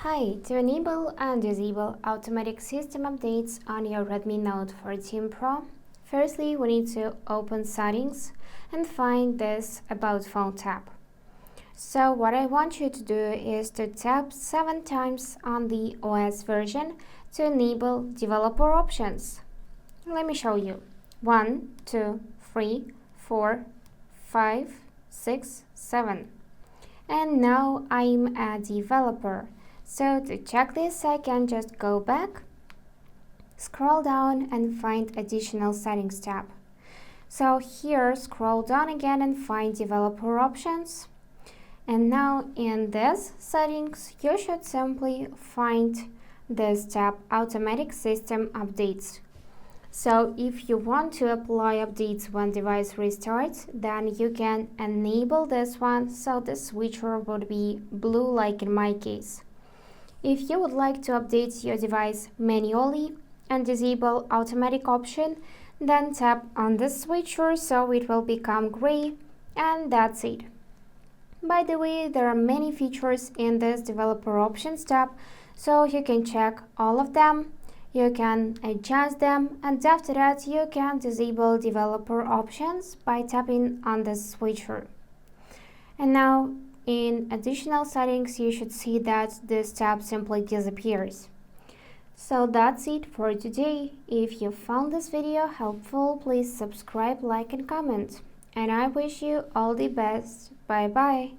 Hi, to enable and disable automatic system updates on your Redmi Note 14 Pro, firstly we need to open Settings and find this About Phone tab. So what I want you to do is to tap 7 times on the OS version to enable developer options. Let me show you. 1, 2, 3, 4, 5, 6, 7. And now I'm a developer. So to check this, I can just go back, scroll down and find Additional Settings tab. So here, scroll down again and find Developer Options. And now in this settings, you should simply find this tab, Automatic System Updates. So if you want to apply updates when device restarts, then you can enable this one, so the switcher would be blue like in my case. If you would like to update your device manually and disable automatic option, then tap on the switcher so it will become gray, and that's it. By the way, there are many features in this developer options tab, so you can check all of them, you can adjust them, and after that you can disable developer options by tapping on the switcher. And now in additional settings, you should see that this tab simply disappears. So that's it for today. If you found this video helpful, please subscribe, like and comment. And I wish you all the best. Bye bye.